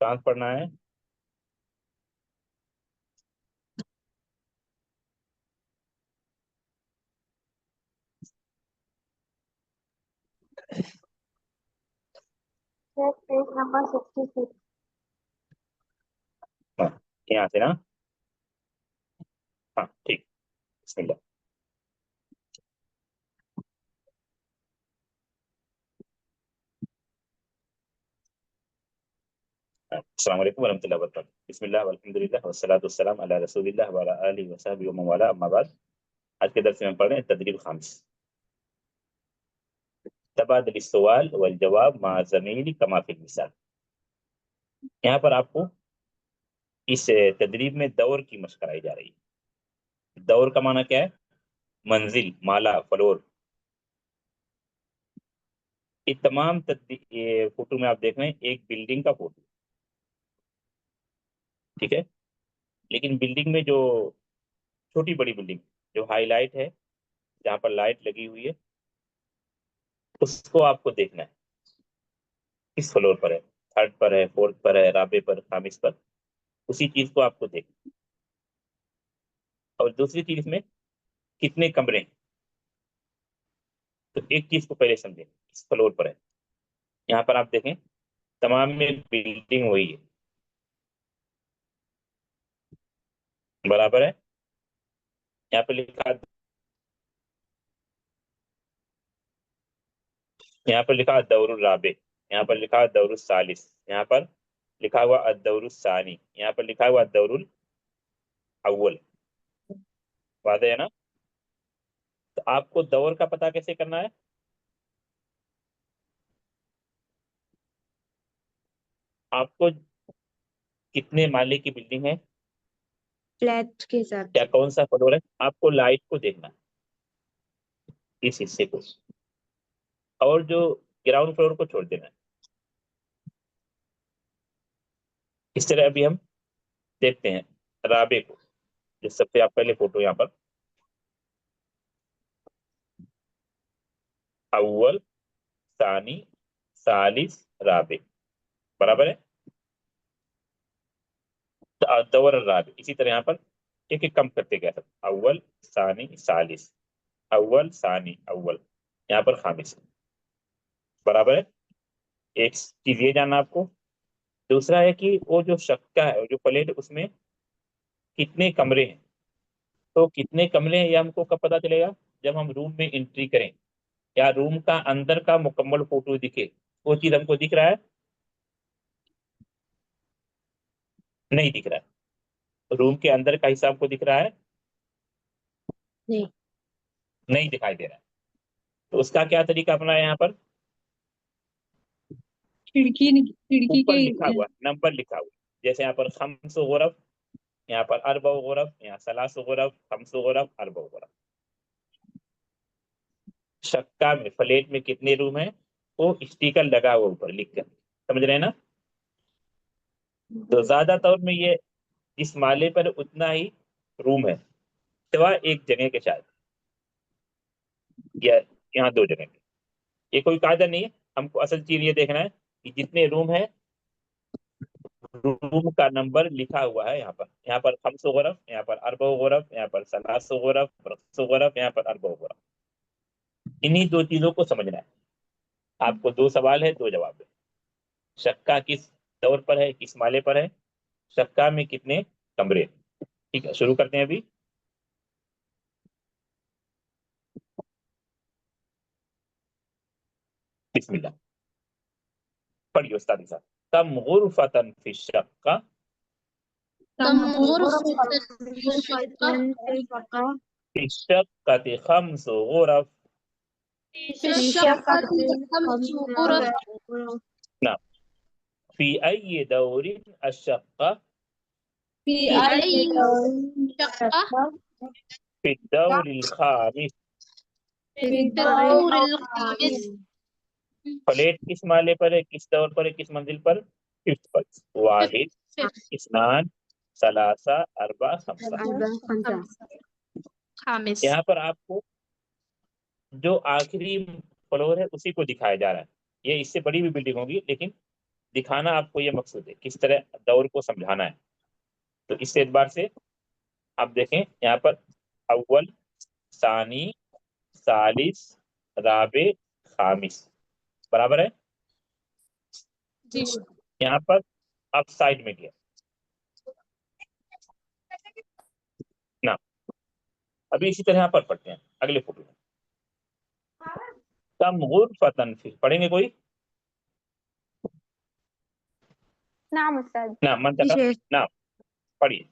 चांद पढ़ना है। Page number 66। हाँ, यहाँ से ना। हाँ ठीक, बिस्मिल्लाह। अस्सलाम वालेकुम वरहमतुल्लाहि वबरकातुहू। बिस्मिल्लाह वल्हम्दुलिल्लाह वस्सलातु वस्सलाम अला रसूलिल्लाह व अला आलिहि व सहबिहि व मन वाला, अम्मा बाद। आज के दर्स में हम पढ़ रहे हैं तदरीब खामिस, तबादुल सवाल वल जवाब मा ज़मीनी कमा फिल मिसाल। यहाँ पर आपको इस तदरीब में दौर की मशक कराई जा रही है। दौर का माना क्या है? मंजिल, माला, फ्लोर। ये तमाम ये फोटो में आप देख रहे हैं एक बिल्डिंग का फोटो, ठीक है। लेकिन बिल्डिंग में जो छोटी बड़ी बिल्डिंग जो हाईलाइट है, जहाँ पर लाइट लगी हुई है, उसको आपको देखना है किस फ्लोर पर है, थर्ड पर है, फोर्थ पर है, राबे पर, खामिस पर। उसी चीज को आपको देखना है। और दूसरी चीज में कितने कमरे हैं, तो एक चीज को पहले समझें, किस फ्लोर पर है। यहाँ पर आप देखें तमाम में बिल्डिंग वही है, बराबर है। यहाँ पर लिखा, यहाँ पर लिखा दौरुल राबे, यहाँ पर लिखा दौरुल सालिस, यहाँ पर लिखा हुआ अद्दौरुल सानी, यहाँ पर लिखा हुआ दौरुल अव्वल। वादे है ना? तो आपको दौर का पता कैसे करना है? आपको कितने माले की बिल्डिंग है, फ्लैट के साथ क्या कौन सा फ्लोर है, आपको लाइट को देखना है, इस हिस्से को, और जो ग्राउंड फ्लोर को छोड़ देना है। इस तरह अभी हम देखते हैं राबे को, जो सबसे आप पहले फोटो यहाँ पर, अव्वल, सानी, सालिस, राबे, बराबर है। तो दौर राबे, इसी तरह यहाँ पर एक एक कम करते गया था, अव्वल, सानी, सालिस, अव्वल, सानी, अव्वल, यहाँ पर खामिस, बराबर है। एक चीज ये जानना आपको। दूसरा है कि वो जो शक्का है, वो जो प्लेट, उसमें कितने कमरे हैं। तो कितने कमरे हैं ये हमको कब पता चलेगा? जब हम रूम में एंट्री करें या रूम का अंदर का मुकम्मल फोटो दिखे। वो चीज हमको दिख रहा है? नहीं दिख रहा है। रूम के अंदर का हिस्सा आपको दिख रहा है? नहीं। नहीं दिखाई दे रहा है। तो उसका क्या तरीका अपना है? यहाँ पर खिड़की ऊपर के लिखा हुआ नंबर लिखा हुआ, जैसे यहाँ पर खम्सो गुरफ, यहाँ पर अरबा गुरफ, यहाँ सलासो गुरफ, खम्सो गुरफ, अरबा गुरफ। शक्का में, फ्लैट में कितने रूम है, वो स्टिकर लगा हुआ ऊपर लिख कर, समझ रहे हैं ना? तो ज्यादातर में ये इस माले पर उतना ही रूम है, सिवा एक जगह के शायद, या यहाँ दो जगह के। ये कोई कायदा नहीं है, हमको असल चीज ये देखना है कि जितने रूम है, रूम का नंबर लिखा हुआ है। यहाँ पर खम्सो गुरफ, यहाँ पर अरबा गुरफ, यहाँ पर सलासो गुरफ, रक्सो गुरफ, यहाँ पर अरबा गुरफ। इन्हीं दो चीजों को समझना है आपको। दो सवाल है, दो जवाब है। शक्का किस दौर पर है, किस माले पर है, शक्का में कितने कमरे। ठीक है, शुरू करते हैं अभी। बिस्मिल्लाह, पढ़िए उस्ताद के साथ। कम गुरफतन फी शक्का, कम गुरफतन फी शक्कति खम्सु गुरफ, ना फी अय्यि दौरिन अश्शक्का, फी दौरिल खामिस। फ्लैट किस माले पर है, किस दौर पर है, किस मंजिल पर? फिफ्थ पर। वाहिद, इस्नान, सलासा, अरबा, खम्सा। यहाँ पर आपको जो आखिरी फ्लोर है उसी को दिखाया जा रहा है। ये इससे बड़ी भी बिल्डिंग होगी, लेकिन دکھانا آپ کو یہ مقصود ہے کس طرح دور کو سمجھانا ہے. تو اس اعتبار سے آپ دیکھیں یہاں پر اول ثانی ثالث رابع خامس برابر ہے. جی یہاں پر اب سائڈ میں گیا نا. ابھی اسی طرح یہاں پر پڑھتے ہیں اگلے فوٹو میں. کم غرفتن فی پڑھیں گے کوئی؟ نعم استاذ. نا منطقہ شیخ نا پڑھیے.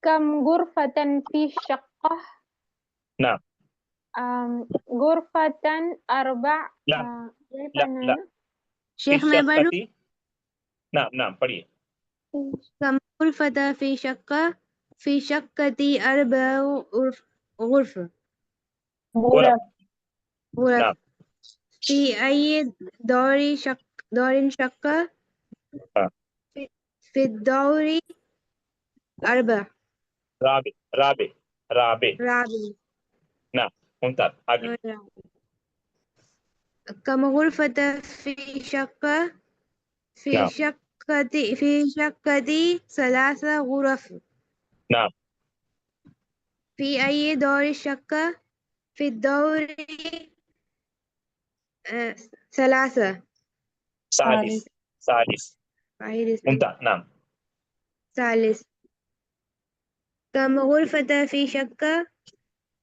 كم غرفة في الشقة؟ نعم. غرفة أربع. لا كيف لا لا شیخ میں پڑھوں الشقة نعم نعم پڑھیے. كم غرفة في شقة في شقتي 4 غرف غرف. غرف نعم. في أي دور شقة ہاں. في الدور 4 رابع رابع رابع. رابع. نعم ممتاز آگے. كم غرفة في شقة نعم في شقتي 3 غرف نعم. في أي دور الشقة في الدور 3 ثالث ثالث. ممتاز. نعم. ثالث. كم غرفة في شقة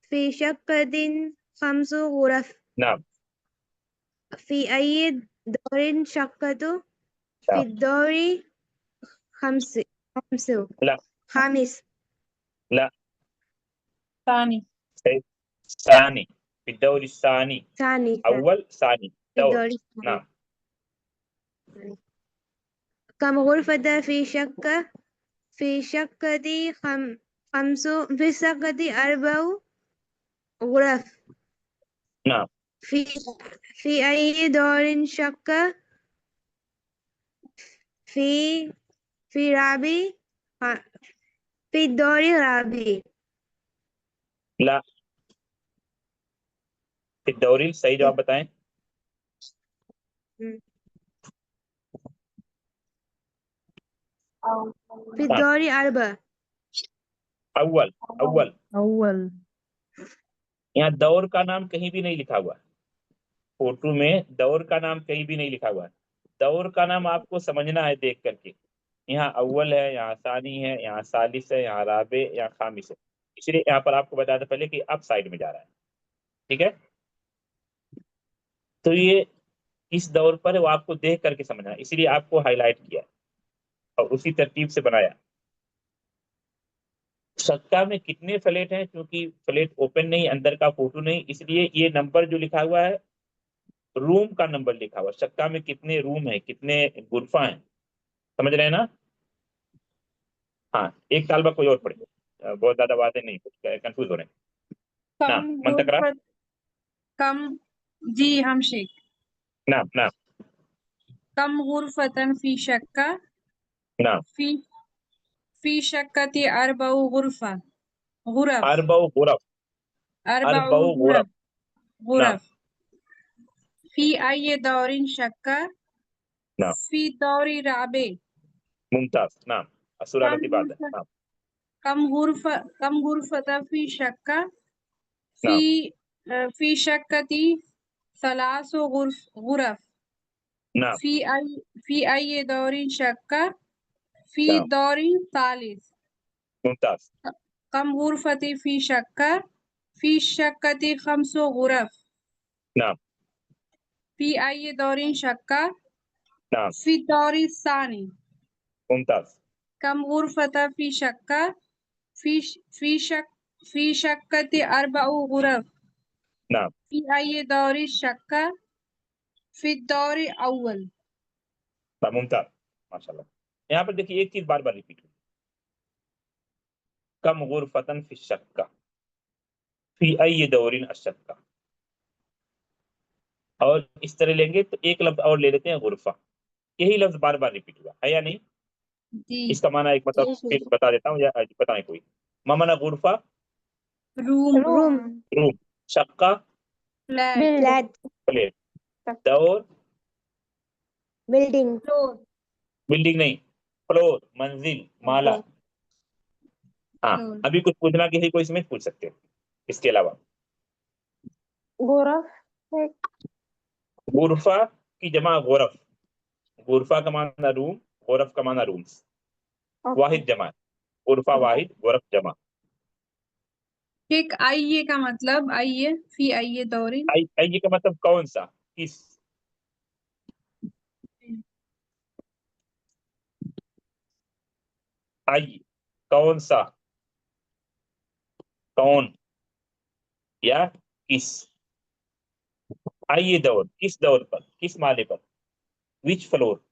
في شقة 5 غرف نعم. في أي دور شقة في نعم. الدور 5 لا خامس لا ثاني ثاني في الدور الثاني. ثاني أول ثاني في دور. الدور الثاني. نعم. كم غرفة في شقة في شقة 4 غرف نعم. في أي دور شقة في رابع في الدور الرابع. لا في الدوري صحیح جواب بتائیں. في الدور 4 اول اول. أول. یہاں دور کا نام کہیں بھی نہیں لکھا ہوا. فوٹو میں دور کا نام کہیں بھی نہیں لکھا ہوا. دور کا نام آپ کو سمجھنا ہے دیکھ کر کے. یہاں اول ہے یہاں ثانی ہے یہاں ثالث ہے یہاں رابع یہاں خامس ہے. اس لیے یہاں پر آپ کو بتا دیں پہلے کہ اب سائڈ میں جا رہا ہے. ٹھیک ہے. تو یہ اس دور پر وہ آپ کو دیکھ کر کے سمجھنا ہے اسی لیے آپ کو ہائی لائٹ کیا اور اسی ترتیب سے بنایا. شقہ میں کتنے فلیٹ ہیں کیونکہ فلیٹ اوپن نہیں اندر کا فوٹو نہیں اس لیے یہ نمبر جو لکھا ہوا ہے روم کا نمبر لکھا ہوا. شقہ میں کتنے روم ہیں کتنے غرفہ ہیں سمجھ رہے ہیں نا. ہاں ایک طالبہ کوئی اور پڑھے بہت زیادہ باتیں نہیں کنفیوز ہو رہے ہیں. نعم منتقرہ. كم جی ہم شیخ. نعم نعم كم غرفة في شقة نعم. في شقة 4 غرف اربع غرف 4 غرف. نعم في أي دور شقة نعم في الدور الرابع. ممتاز. نعم السورة التي بعدها. نعم كم غرفة في شقة نعم في شقة 3 غرف نعم في أي دور شقة في نعم الدور الثالث. ممتاز. كم غرفة في شقة في شقة 5 غرف نعم في أي دور شقة نعم في الدور الثاني. ممتاز. كم غرفة في شقة في شقة 4 غرف نعم في أي دور الشقة في الدور الأول. ممتاز ماشاء اللہ. یہاں پر دیکھیے ایک چیز بار بار ریپیٹ ہوئی. کم غرفتن فی الشقہ فی ای دور الشقہ. اور اس طرح لیں گے تو ایک لفظ اور لے لیتے ہیں غرفہ. یہی لفظ بار بار ریپیٹ ہوا ہے یا نہیں. جی اس کا معنی ایک مطلب پھر بتا دیتا ہوں یا بتائیں کوئی. ممنا غرفہ روم روم شقہ فلیٹ پلیٹ دور बिल्डिंग, बिल्डिंग नहीं, फ्लोर, मंजिल, माला। हाँ, फ्लोर। अभी कुछ पूछना किसी को इसमें पूछ सकते हो इसके अलावा। غرف هيك. गुरफा की जमा गुरफ, गुरफा का माना रूम, गुरफ का माना रूम्स, أوكي. वाहिद जमा, गुरफा वाहिद, गुरफ जमा। एक आइए का मतलब आइए, फी आइए दौरिन। आइए का मतलब कौन सा, किस। आइए, कौन सा, कौन या किस। आइए दौर, किस दौर पर, किस माले पर, विच फ्लोर,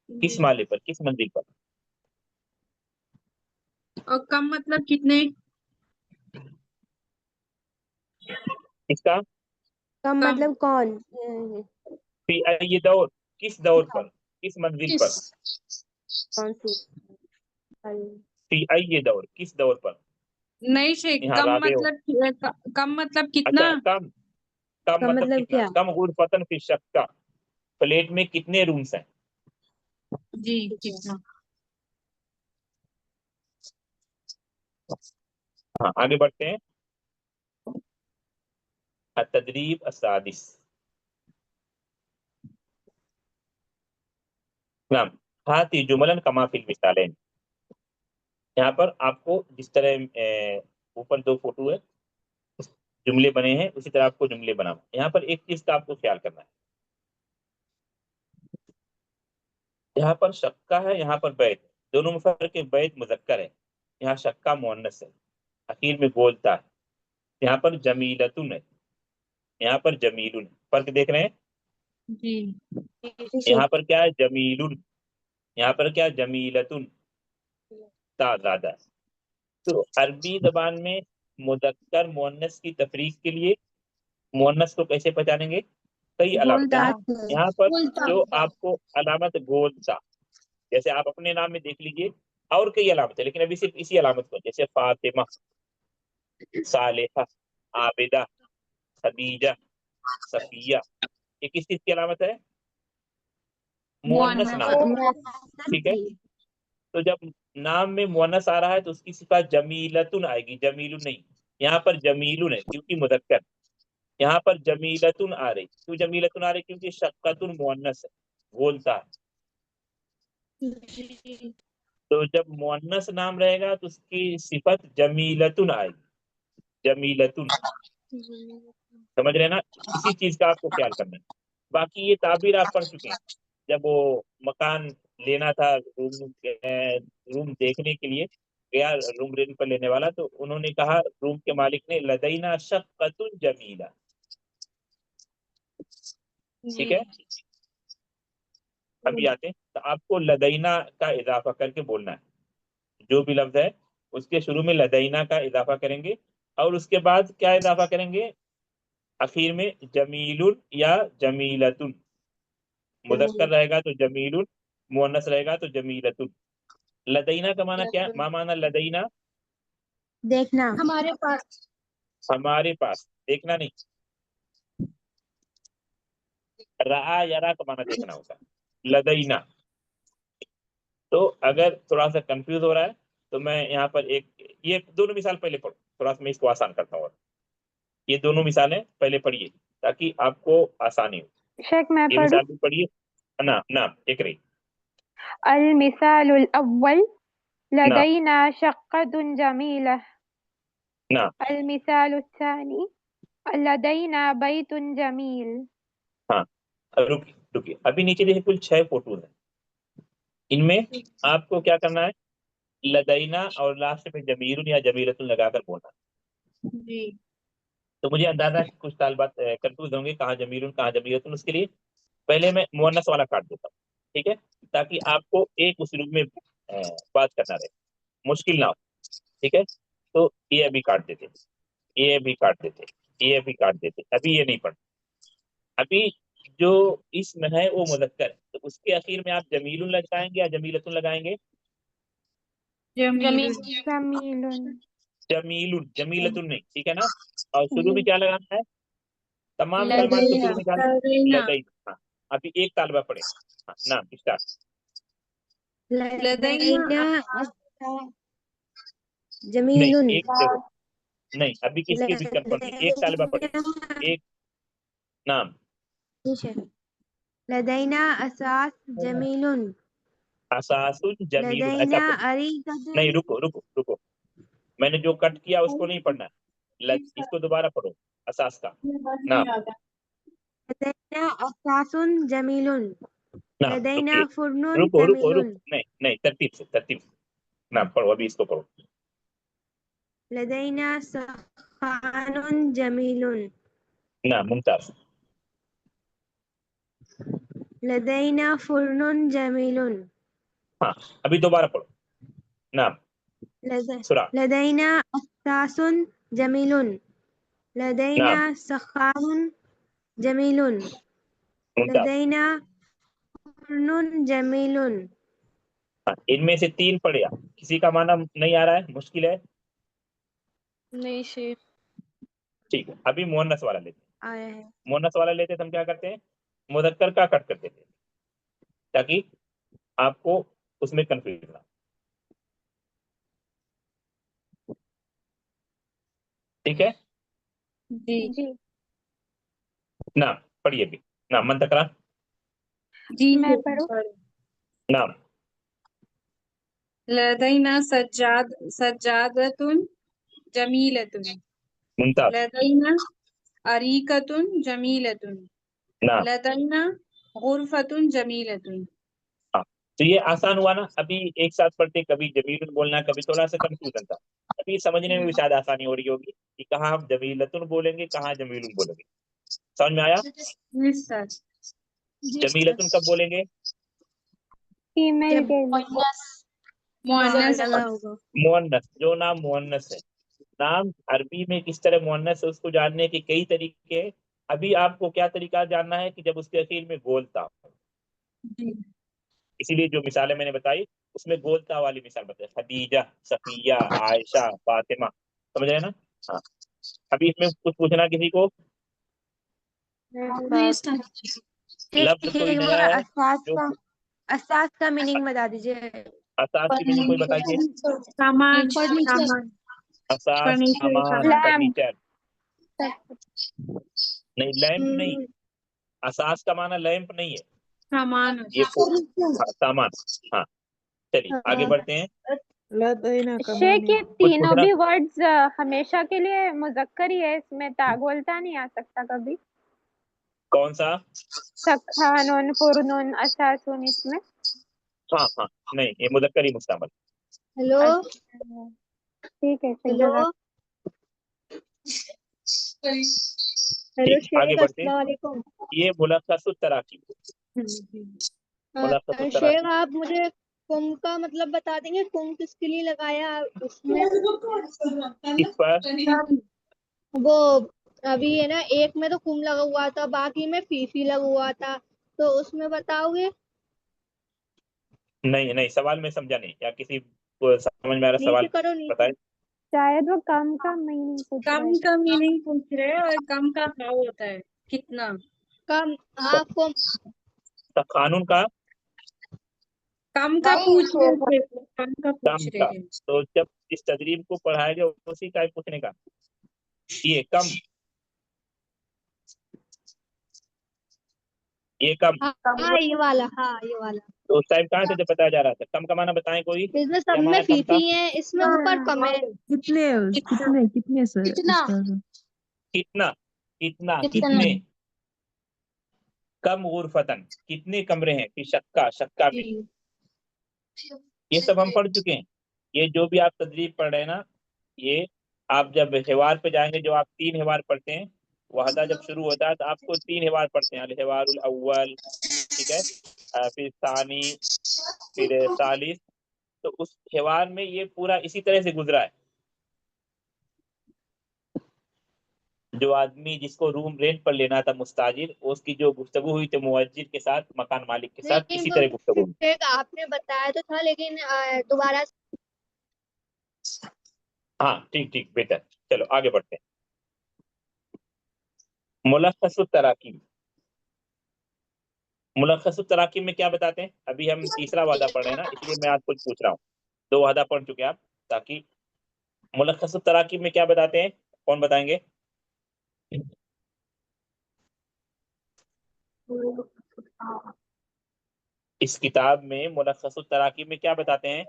किस माले पर, किस मंजिल पर। और कम मतलब कितने? किसका, कम कम। मतलब कौन? फी आइए दौर, किस दौर पर, किस मंजिल पर। कौन सी? फी आइए दौर, किस दौर पर। नहीं शेख, यहाँ कम राबे हो। मतलब कम मतलब कितना? अच्छा, कम, कम कम मतलब मतलब कितना, क्या? कम गुरफतन फी शक्का, प्लेट में कितने रूम्स हैं। जी, कितना? हाँ, आगे बढ़ते हैं। तदरीब असादिस। नाम हाथी जुमलन कमा फिल मिसालें। यहाँ पर आपको जिस तरह ऊपर दो फोटो है, जुमले बने हैं, उसी तरह आपको जुमले बनाओ। यहाँ पर एक चीज का आपको ख्याल करना है, यहाँ पर शक्का है, यहाँ पर बैत, दोनों में फर्क है। बैत मुजक्कर है, यहाँ शक्का मुअन्नस है, आखिर में बोलता है। यहाँ पर जमीलतुन है, यहाँ पर जमीलुन, फर्क देख रहे हैं। जी। यहाँ पर क्या है, जमीलुन, यहाँ पर क्या है, जमीलतुन, ता ज्यादा है। तो अरबी जबान में मुदक्कर मुअन्नस की तफरीक के लिए मुअन्नस को कैसे पहचानेंगे, कई अलामत हैं। यहाँ पर जो आपको अलामत गोलता, जैसे आप अपने नाम में देख लीजिए, और कई अलामत है, लेकिन अभी सिर्फ इसी अलामत को, जैसे फातिमा, सालेहा, आबिदा, खदीजा, सफिया, ये किस चीज की अलामत है, मुअन्नस नाम है। ठीक है, तो जब नाम में मुअन्नस आ रहा है तो उसकी सिफत जमीलतुन आएगी, जमीलुन नहीं। यहाँ पर जमीलुन है क्योंकि मुदक्कर, यहाँ पर जमीलतुन आ रही, क्यों जमीलतुन आ रही, क्योंकि शक्कतुन मुअन्नस है, बोलता है। तो जब मुअन्नस नाम रहेगा तो उसकी सिफत जमीलतुन आएगी, जमीलतुन। समझ रहे हैं ना, इसी चीज का आपको ख्याल करना है। बाकी ये ताबीर आप पढ़ चुके हैं, जब वो मकान लेना था, रूम देखने के लिए गया, रूम रेंट पर लेने वाला, तो उन्होंने कहा, रूम के मालिक ने, लदैना शक्कतुन जमीला। ठीक है, अभी आते हैं। तो आपको लदैना का इजाफा करके बोलना है, जो भी लफ्ज है उसके शुरू में लदैना का इजाफा करेंगे, और उसके बाद क्या इजाफा करेंगे, आखिर में जमीलुन या जमीलतुन। मुदक्कर रहेगा तो जमीलुन, मुअन्नस रहेगा तो जमीलतुन। लदैना का माना क्या, मा माना लदैना, देखना, हमारे पास। हमारे पास, देखना नहीं। रा या रा का माना देखना होता है, लदैना। तो अगर थोड़ा सा कंफ्यूज हो रहा है तो मैं यहाँ पर एक, ये दोनों मिसाल पहले पढ़ो, थोड़ा सा मैं इसको आसान करता हूँ। ये दोनों मिसालें पहले पढ़िए ताकि आपको आसानी हो। शेख मैं ये पढ़ूं? मिसाल भी पढ़िए। ना ना, एक रही। المثال الأول ना لدينا شقة جميلة. ना, المثال الثاني لدينا بيت جميل. हाँ, रुकिए रुकिए, अभी नीचे देखिए कुल 6 फोटो है। इनमें आपको क्या करना है, लदैना और लास्ट में जमीरुन या जमीलतुन लगाकर बोलना। जी। तो मुझे अंदाजा है कि कुछ साल बाद कंफ्यूज होंगे, कहाँ जमीरुन कहाँ जमीलतुन। उसके लिए पहले मैं मुअन्नस वाला काट देता हूँ, ठीक है, ताकि आपको एक उस्लूब में बात करना रहे, मुश्किल ना हो। ठीक है, तो ये अभी काट देते, ये अभी काट देते, ये अभी काट देते, अभी ये नहीं पढ़। अभी जो इसम है वो मुज़क्कर है, तो उसके आखिर में आप जमीलुन लगाएंगे या जमीलतुन लगाएंगे, जमील। جميل. जमीलुन, जमीलतुन नहीं, ठीक है ना। और शुरू में क्या लगाना है, तमाम कलमात को लदैना। शुरू में क्या, लदैना। लदैना। हाँ, अभी एक तालबा पढ़े। हाँ, नाम स्टार्ट। लदैना जमीलुन नहीं, एक देखो, नहीं अभी किसके भी कंफर्म नहीं, एक तालबा पढ़े, एक नाम। लदैना असास जमीलुन असासुन जमीलुन, ऐसा लदैना पढ़ो। अरीकतुन नहीं, रुको रुको रुको, मैंने जो कट किया उसको नहीं पढ़ना है, इसको दोबारा पढ़ो, असास का नाम। लदैना असासुन जमीलुन नाम लदैना रुकिए, फुरनुन रुको रुको जमीलुन रुको, नहीं नहीं, तरतीब से, तरतीब से नाम पढ़ो, अभी इसको पढ़ो। लदैना सखानुन जमीलुन नाम मुमताज। लदैना फुरनुन जमीलुन हाँ, अभी दोबारा पढ़ो, नाम सुरा। लदैना असासुन जमीलुन लदैना नाम सखानुन जमीलुन मुमताज। लदैना फुरनुन जमीलुन हाँ, इनमें से तीन पढ़े आप, किसी का माना नहीं आ रहा है, मुश्किल है? नहीं शेख। ठीक है, अभी मुअन्नस वाला लेते हैं। आया है मुअन्नस वाला लेते हैं तो हम क्या करते हैं, मुज़क्कर का कट कर देते हैं, ताकि आपको उसमें कंफ्यूजन ना हो। ठीक है, जी जी नाम पढ़िए भी, नाम मन तकरा, जी मैं पढ़ूं? नाम लदैना सज्जादतुन जमीलतुन मुमताज। लदैना अरीकतुन जमीलतुन नाम। लदैना गुरफतुन जमीलतुन। हाँ, तो ये आसान हुआ ना, अभी एक साथ पढ़ते, कभी जमीलुन बोलना, कभी थोड़ा सा कंफ्यूजन था, अभी समझने में भी शायद आसानी हो रही होगी कि कहाँ हम जमीलतुन बोलेंगे, कहाँ जमीलुन बोलेंगे। समझ में आया? Yes sir. जमीलतुन कब बोलेंगे? फीमेल जब के लिए। मुअन्नस लगा होगा मुअन्नस, जो नाम मुअन्नस है, नाम अरबी में किस तरह मुअन्नस है उसको जानने के कई तरीके हैं। अभी आपको क्या तरीका जानना है कि जब उसके अखीर में गोलता हो, जी इसीलिए जो मिसालें मैंने बताई उसमें गोलता वाली मिसाल बताई, खदीजा, सफिया, आयशा, फातिमा, समझ रहे हैं ना? हाँ, अभी इसमें कुछ पूछना किसी को? लफ्ज कोई एक नया बार है जो असास का मीनिंग बता दीजिए असास की मीनिंग कोई बताइए? सामान सामान असास, फर्नीचर सामान, सामान लैम्प। फर्नीचर। नहीं, लैंप नहीं, असास का माना लैंप नहीं है, सामान ये हाँ, सामान। हाँ, चलिए आगे बढ़ते हैं। शेख ये कुछ तीनों पूछना? भी वर्ड्स हमेशा के लिए मुजक्कर ही है, इसमें गोलता नहीं आ सकता कभी? कौन सा? सखानुन फुरनुन असासुन इसमें? हाँ हाँ, नहीं ये मुदक्कर ही मुस्तमल। हेलो अच्छा, ठीक है फिर हेलो जगह। हेलो ठीक है, आगे शेख बढ़ते हैं। अस्सलाम वालेकुम ये मुलख्खसुत तराकीब, मुलख्खसुत शेख तराकीब। आप मुझे कुम का मतलब बता देंगे कुम किसके लिए लगाया उसमें इस पर वो अभी है ना एक में तो कुम लगा हुआ था बाकी में फीफी लगा हुआ था तो उसमें बताओगे नहीं नहीं, सवाल में समझा नहीं, या किसी को समझ में आ रहा नीचे सवाल करो नीचे बताए? शायद वो कम का मीनिंग पूछ रहे कम थे। का मीनिंग पूछ रहे हैं और कम का भाव होता है कितना। कम हाँ कुम तो कानून का कम का पूछ रहे थे, कम का कम पूछ रहे का, हैं। तो जब इस तदरीब को पढ़ाया गया उसी टाइप पूछने का, ये कम, ये कम, हाँ ये वाला तो उस टाइम कहाँ से जब बताया जा रहा था? कम का माना बताएं कोई, इसमें सब क्या में माना कम का? फीफी है इसमें ऊपर कम है कितने कितने कितने सर कितना कितना, कितना, कितने, कम गुरफतन, कितने कमरे हैं, कि शक्का, शक्का में, ये सब हम पढ़ चुके हैं। ये जो भी आप तदरीब पढ़ रहे हैं ना, ये आप जब हिवार पे जाएंगे, जो आप 3 हिवार पढ़ते हैं, वहदा जब शुरू होता है तो आपको 3 हिवार पढ़ते हैं, अल हिवारुल अव्वल, ठीक है, फिर सानी, फिर सालिस, तो उस हिवार में ये पूरा इसी तरह से गुजरा है। जो आदमी जिसको रूम रेंट पर लेना था मुस्ताजिर, उसकी जो गुफ्तगू हुई थी मुअज्जिर के साथ, मकान मालिक के साथ, नहीं इसी वो तरह गुफ्तगू हुई। शेख आपने बताया तो था लेकिन दोबारा हाँ ठीक ठीक, बेहतर, चलो आगे बढ़ते हैं। मुलख्खसुत तराकीब, मुलख्खस तराकीब में क्या बताते हैं? अभी हम तीसरा वादा पढ़ रहे हैं ना, इसलिए मैं आपको पूछ रहा हूँ। 2 वादा पढ़ चुके हैं आप, ताकि मुलख्खस तराकीब में क्या बताते हैं, कौन बताएंगे? इस किताब में मुलख्खस तराकीब में क्या बताते हैं?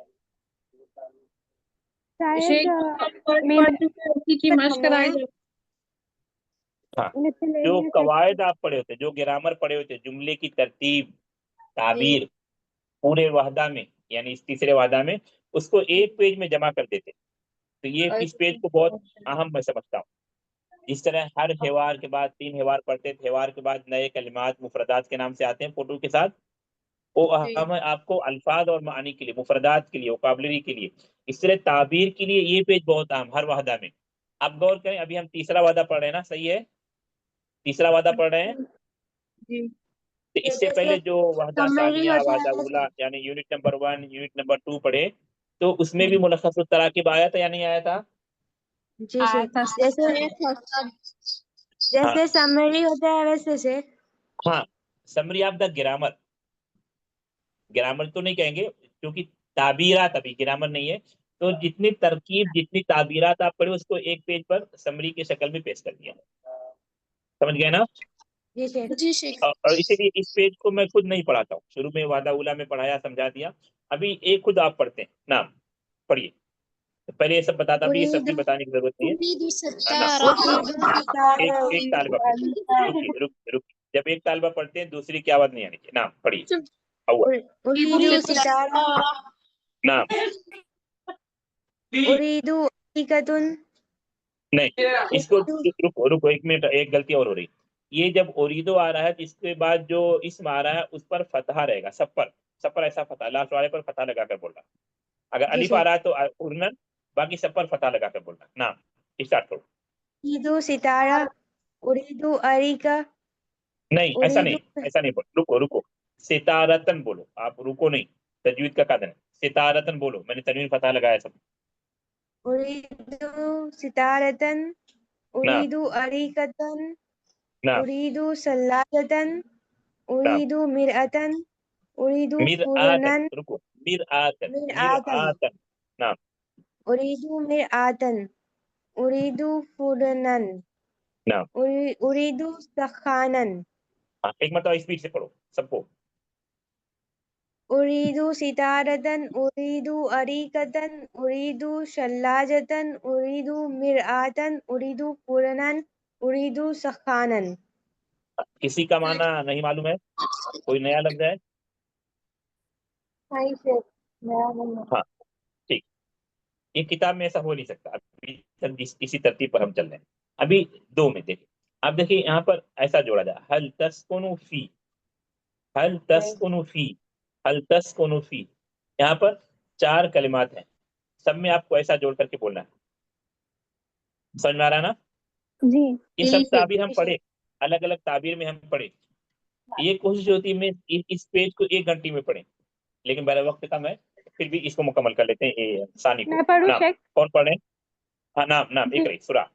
शायद पढ़ चुके हैं, उसी की मशक कराई हमें जाए। हाँ, जो miscellaneous कवायद आप पढ़े होते, जो ग्रामर पढ़े होते, जुमले की तरतीब, ताबीर, पूरे वादा में, यानी इस तीसरे वादा में, उसको एक पेज में जमा कर देते। तो ये इस पेज को बहुत अहम मैं समझता हूँ। जिस तरह हर हेवार के बाद 3 हेवार पढ़ते, हेवार के बाद नए कलिमात मुफरदात के नाम से आते हैं फोटो के साथ, वो अहम है आपको अल्फाज और मानी के लिए, मुफरदात के लिए, वोकाबलरी के लिए। इस तरह ताबीर के लिए ये पेज बहुत अहम, हर वादा में। आप गौर करें, अभी हम तीसरा वादा पढ़ रहे हैं ना, सही है? तीसरा वादा पढ़ रहे हैं। जी। तो इससे पहले जो वादा सानिया, वादा उला, यानी यूनिट नंबर 1, यूनिट नंबर 2 पढ़े, तो उसमें भी मुलख्खस तराकीब आया था या नहीं आया था? जी आया था जैसे हाँ जैसे समरी होता है वैसे से। हाँ, summary of the grammar, grammar तो नहीं कहेंगे क्योंकि ताबीरात, अभी ग्रामर नहीं है। तो जितनी तरकीब, जितनी ताबीरात आप पढ़े, उसको एक पेज पर समरी की शक्ल में पेश कर दिया। समझ गए ना? जी शेख। और इसीलिए इस पेज को मैं खुद नहीं पढ़ाता हूँ, शुरू में वादा उला में पढ़ाया, समझा दिया। अभी एक खुद आप पढ़ते हैं, नाम पढ़िए। पहले ये सब बताता, अभी ये सब भी बताने की जरूरत नहीं है ना। एक तालिबा पढ़िए, रुकिए रुकिए। जब एक तालिबा पढ़ते हैं, दूसरी की आवाज नहीं आनी चाहिए। नाम पढ़िए, अव्वल उरीदु सितारा, नाम। उरीदु हकीकतुन, नहीं, इसको रुको रुको, 1 मिनट, एक गलती और हो रही। ये जब ओरीदो आ रहा है, तो इसके बाद जो इसम आ रहा है उस पर फतहा रहेगा, सब पर, सब पर ऐसा फतहा, लास्ट वाले पर फतहा लगाकर बोलना। अगर जी अलिफ आ शेख। रहा है तो उर्नन, बाकी सब पर फतहा लगाकर बोलना। नाम स्टार्ट करो। उरीदु सितारा, उरीदु अरीका, नहीं, ऐसा उरीदु नहीं, ऐसा नहीं बोलो, रुको रुको। सितारतन बोलो, आप रुको नहीं, तजवीद का कायदा है। सितारतन बोलो, मैंने तनवीन फतहा लगाया सब। उरीदु सितारतन, नाम उरीदु अरीकतन, नाम उरीदु सल्लातन, नाम। उरीदु मिरअतन, उरीदु मिरआतन, फुरनन, रुको, मिरआतन, मिरआतन, मिरआतन। नाम उरीदु मिरआतन, उरीदु फुरनन, नाम। उरीदु सखानन, हाँ, एक मतलब स्पीड से पढ़ो सबको। उरीदु सितारतन, उरीदु अरीकतन, उरीदु शल्लाजतन, उरीदु मिरआतन, उरीदु फुरनन, उरीदु सखानन। किसी का माना नहीं मालूम है? कोई नया लफ्ज है? हाँ, ठीक। ये किताब में ऐसा हो नहीं सकता। अभी तक इसी तरतीब पर हम चल रहे हैं। अभी 2 में देखिए, आप देखिए यहाँ पर ऐसा जोड़ा जाए, हल तस्कुनु फी, हल तस्कुनु फी, हल तस्कुनु फी। यहाँ पर 4 कलिमात हैं, सब में आपको ऐसा जोड़ करके बोलना है। समझ में आ रहा है ना? जी। ये सब ताबीर हम पढ़े, अलग अलग ताबीर में हम पढ़े। ये कोशिश होती है मैं इस पेज को 1 घंटे में पढ़े, लेकिन मेरा वक्त कम है, फिर भी इसको मुकम्मल कर लेते हैं। सानी को मैं पढ़ूं नाम, शेख? कौन पढ़ रहे हैं? हाँ, नाम एक रही सुरा।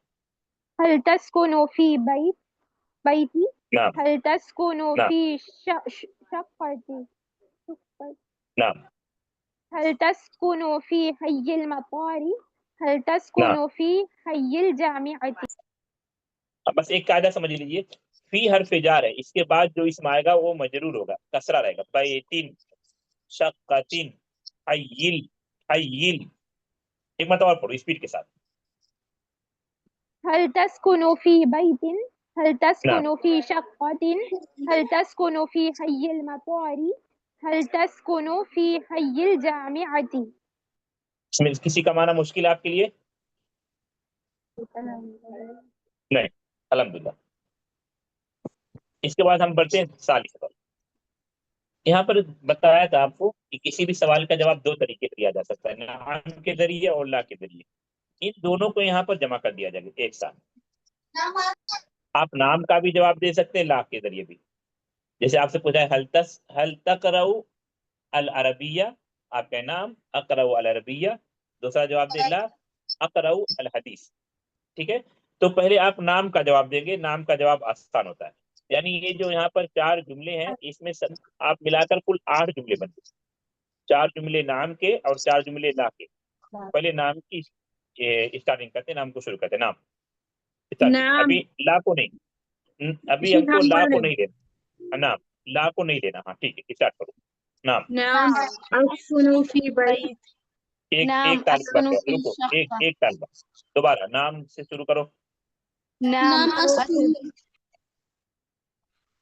हल तस्कुनु फी बैती, नाम हल तस्कुनु नाम फी शक्कती, नाम हल तस्कुनु फी हय्यिल मतारी, हल नाम। तस्कुनु फी हय्यिल जामिअती। अब बस एक कायदा समझ लीजिए, फी हर्फ जार है, इसके बाद जो इसम आएगा वो मजरूर होगा, कसरा रहेगा। बैतिन, शक्कतिन, हय्यिल, हय्यिल। एक मतलब और पढ़ो स्पीड के साथ। हल तस्कुनु फी बैतिन, हल नाम तस्कुनु फी शक्कतिन, हल तस्कुनु फी हय्यिल मतारी, हल तस्कुनु फी हय्यिल जामिअती। इसमें किसी का माना मुश्किल है आपके लिए? नहीं, अल्हम्दुलिल्लाह। इसके बाद हम बढ़ते हैं सालिस पर। यहाँ पर बताया था आपको कि किसी भी सवाल का जवाब 2 तरीके से दिया जा सकता है, नाम के जरिए और ला के जरिए। इन दोनों को यहाँ पर जमा कर दिया जाएगा एक साथ। आप नाम का भी जवाब दे सकते हैं, ला के जरिए भी। जैसे आपसे पूछा है हल तकरऊ अल अरबिया, आपका नाम अकरऊ अल अरबिया। दूसरा जवाब दे ला अकरऊ अल हदीस। ठीक है, तो पहले आप नाम का जवाब देंगे, नाम का जवाब आसान होता है। یعنی یہ جو یہاں پر 4 جملے ہیں اس میں سب آپ ملا کر کل 8 جملے بنتے ہیں. 4 جملے نام کے اور 4 جملے لا کے. پہلے نام کی اسٹارٹنگ کرتے ہیں, نام کو شروع کرتے ہیں. نام starting. نام ابھی لا کو نہیں, ابھی ہم کو لا کو نہیں لینا. نام لا کو نہیں لینا. ہاں ٹھیک ہے, اسٹارٹ کرو. نام نام اسکن فی بیت. ایک طالبہ رکو, ایک طالبہ دوبارہ نام سے شروع کرو. نعم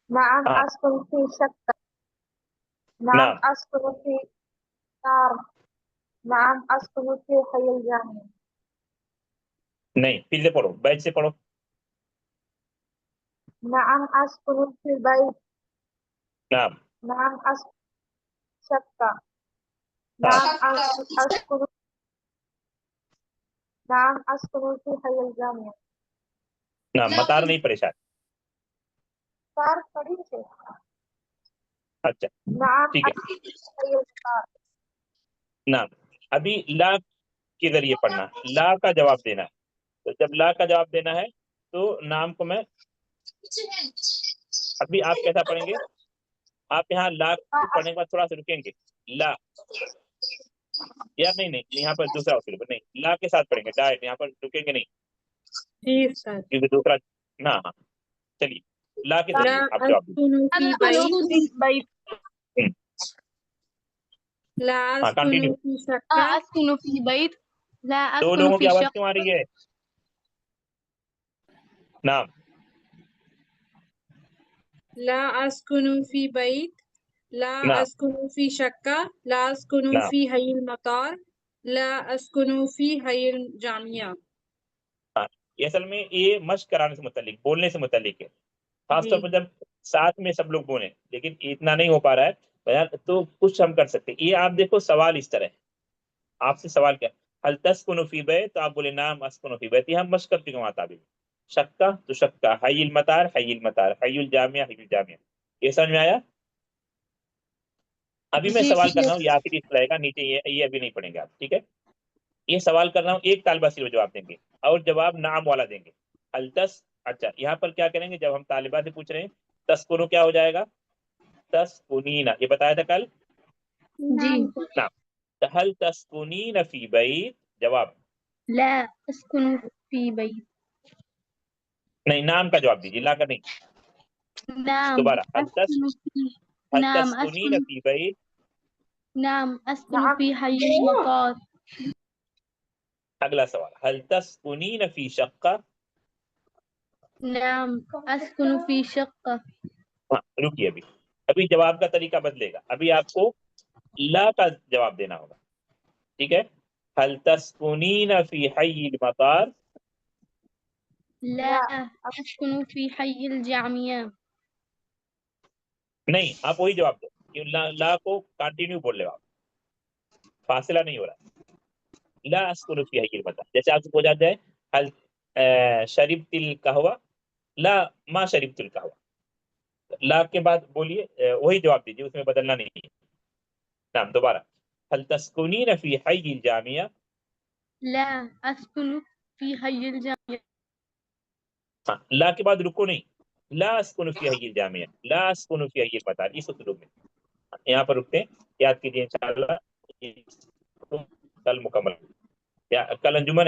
نعم ہاں أسكن في شقة نعم نام أسكن في دار نعم أسكن في حي الجامعة نہیں, پھر سے پڑھو, بیچ سے پڑھو. نعم أسكن في بيت نام نعم أسكن شقة ہاں نعم أسكن نعم أسكن في حي الجامعة نام مطار نہیں پریشان. دار پڑھی سے اچھا نعم ٹھیک ہے. أسكن في حي الجامعة نام ابھی لا کے ذریعے پڑھنا, لا کا جواب دینا ہے. تو جب لا کا جواب دینا ہے تو نام کو میں ابھی آپ کیسا پڑھیں گے, آپ یہاں لا پڑھنے کے بعد تھوڑا سا رکیں گے. لا یا نہیں, یہاں پر دوسرا اصول نہیں, لا کے ساتھ پڑھیں گے ڈائریکٹ, یہاں پر رکیں گے نہیں جی استاد. کیونکہ دوسرا نہ. ہاں چلیے, لا کے لا ذریعے آپ جواب اسکن فی بیت. دیجیے. لا ہاں اسکن کنٹینیو. فی شقہ. أسكن في بيت لا دو أسكن لوگوں کی في آواز شقة کیوں آ رہی ہے؟ نام لا اسکن فی بیت. لا نعم. اسکن فی شقہ. لا اسکن نعم. فی حی المطار. لا اسکن فی حی الجامعہ. ہاں, یہ اصل میں یہ مشق کرانے سے متعلق, بولنے سے متعلق ہے. خاص جی طور پر جب ساتھ میں سب لوگ بولیں, لیکن اتنا نہیں ہو پا رہا ہے تو کچھ ہم کر سکتے. یہ آپ دیکھو سوال اس طرح ہے, آپ سے سوال کیا, هل تسكن في بیت, تو آپ بولے نعم اسكن في بیت. یہ ہم مشق کر چکے وہاں تعبیر. شقہ تو شقہ, حی المطار حی المطار, حی الجامعہ حی الجامعہ. یہ سمجھ میں آیا؟ ابھی میں سوال کر رہا ہوں, یہ آخری رہے گا, نیچے یہ ابھی نہیں پڑھیں گے آپ, ٹھیک ہے. یہ سوال کر رہا ہوں, ایک طالبہ صرف جواب دیں گے اور جواب نعم والا دیں گے. التس اچھا, یہاں پر کیا کریں گے, جب ہم طالبہ سے پوچھ رہے ہیں تسکنو کیا ہو جائے گا, تسکنینا, یہ بتایا تھا کل. جی. نعم, هل تسکنین فی بیت, جواب لا أسكن في بيت نہیں, نام کا جواب دیجیے, لا کا نہیں. نعم دوبارہ, هل نعم تسکنین أسكن فی بیت. نعم أسكن في حي المطار اگلا سوال, هل تسکنین فی شقہ. نعم أسكن في شقة ہاں رکیے, ابھی جواب کا طریقہ بدلے گا. ابھی آپ کو لا کا جواب دینا ہوگا, ٹھیک ہے. هل تسکنین فی حی المطار. لا أسكن في حي الجامعة نہیں, آپ وہی جواب دو, کیوں لا کو کنٹینیو بول رہے ہو آپ, فاصلہ نہیں ہو رہا. لا اسکن فی حی المطار, جیسے آپ سے پوچھا جائے هل شربت القہوہ, لا ما شربت القہوہ, لا کے بعد بولیے وہی جواب دیجیے, اس میں بدلنا نہیں ہے. نعم دوبارہ, هل تسکنین فی حی الجامعہ. لا أسكن في حي الجامعة ہاں, لا کے بعد رکو نہیں, لا اسکن فی حی الجامعہ, لا اسکن فی حی المطار, اس اسلوب میں. یہاں پر رکتے ہیں, یاد کیجیے انشاءاللہ کل مکمل, یا کل انجمن ہے.